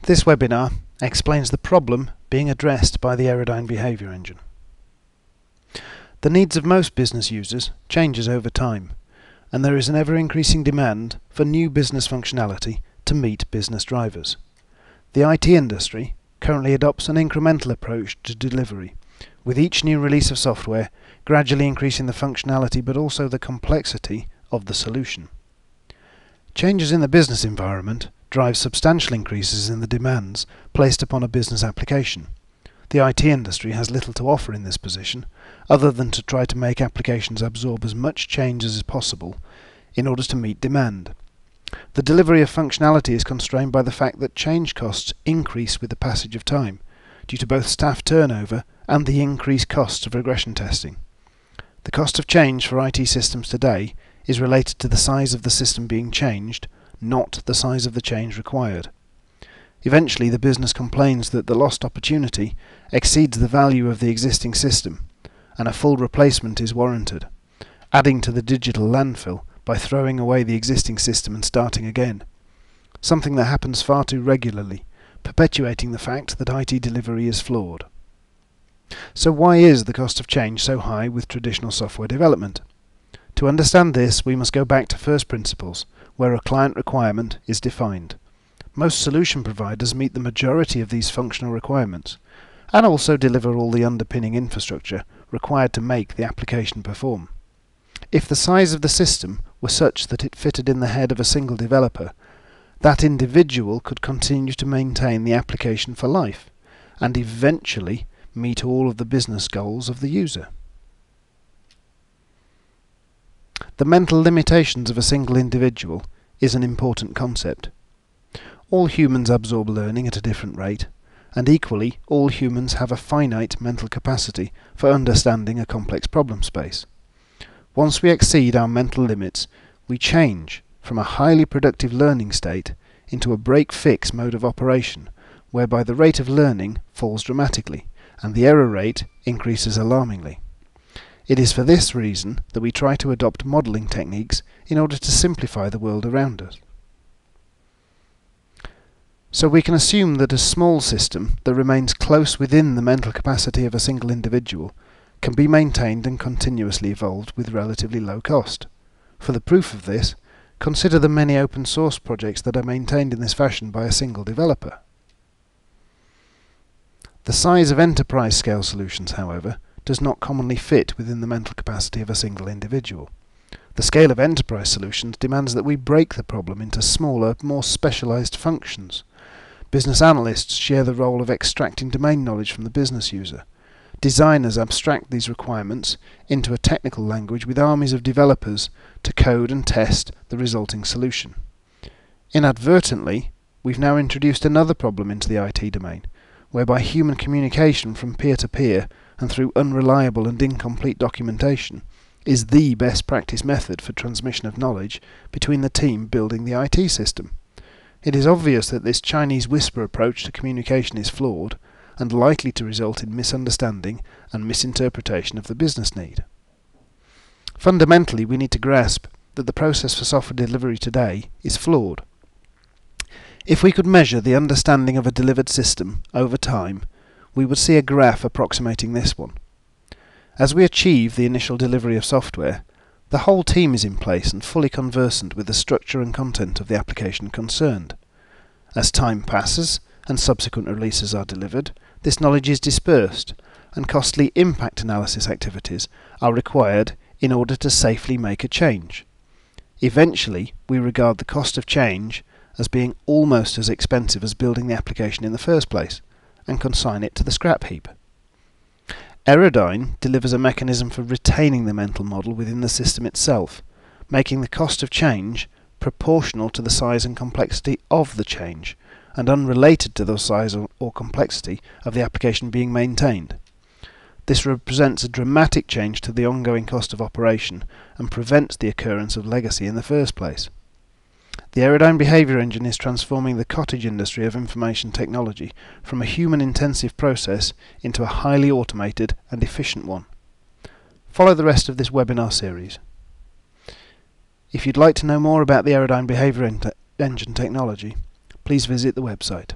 This webinar explains the problem being addressed by the Erudine Behaviour Engine. The needs of most business users changes over time, and there is an ever-increasing demand for new business functionality to meet business drivers. The IT industry currently adopts an incremental approach to delivery, with each new release of software gradually increasing the functionality but also the complexity of the solution. Changes in the business environment drive substantial increases in the demands placed upon a business application. The IT industry has little to offer in this position, other than to try to make applications absorb as much change as is possible in order to meet demand. The delivery of functionality is constrained by the fact that change costs increase with the passage of time, due to both staff turnover and the increased costs of regression testing. The cost of change for IT systems today is related to the size of the system being changed, not the size of the change required. Eventually, the business complains that the lost opportunity exceeds the value of the existing system, and a full replacement is warranted, adding to the digital landfill by throwing away the existing system and starting again, something that happens far too regularly, perpetuating the fact that IT delivery is flawed. So why is the cost of change so high with traditional software development? To understand this, we must go back to first principles, where a client requirement is defined. Most solution providers meet the majority of these functional requirements, and also deliver all the underpinning infrastructure required to make the application perform. If the size of the system were such that it fitted in the head of a single developer, that individual could continue to maintain the application for life, and eventually meet all of the business goals of the user. The mental limitations of a single individual is an important concept. All humans absorb learning at a different rate, and equally all humans have a finite mental capacity for understanding a complex problem space. Once we exceed our mental limits, we change from a highly productive learning state into a break-fix mode of operation, whereby the rate of learning falls dramatically and the error rate increases alarmingly. It is for this reason that we try to adopt modelling techniques in order to simplify the world around us. So we can assume that a small system that remains close within the mental capacity of a single individual can be maintained and continuously evolved with relatively low cost. For the proof of this, consider the many open source projects that are maintained in this fashion by a single developer. The size of enterprise scale solutions, however, does not commonly fit within the mental capacity of a single individual. The scale of enterprise solutions demands that we break the problem into smaller, more specialized functions. Business analysts share the role of extracting domain knowledge from the business user. Designers abstract these requirements into a technical language with armies of developers to code and test the resulting solution. Inadvertently, we've now introduced another problem into the IT domain, whereby human communication from peer-to-peer and through unreliable and incomplete documentation is the best practice method for transmission of knowledge between the team building the IT system. It is obvious that this Chinese whisper approach to communication is flawed and likely to result in misunderstanding and misinterpretation of the business need. Fundamentally, we need to grasp that the process for software delivery today is flawed. If we could measure the understanding of a delivered system over time, we would see a graph approximating this one. As we achieve the initial delivery of software, the whole team is in place and fully conversant with the structure and content of the application concerned. As time passes and subsequent releases are delivered, this knowledge is dispersed, and costly impact analysis activities are required in order to safely make a change. Eventually, we regard the cost of change as being almost as expensive as building the application in the first place, and consign it to the scrap heap. Erudine delivers a mechanism for retaining the mental model within the system itself, making the cost of change proportional to the size and complexity of the change, and unrelated to the size or complexity of the application being maintained. This represents a dramatic change to the ongoing cost of operation and prevents the occurrence of legacy in the first place. The Erudine Behaviour Engine is transforming the cottage industry of information technology from a human-intensive process into a highly automated and efficient one. Follow the rest of this webinar series. If you'd like to know more about the Erudine Behaviour Engine technology, please visit the website.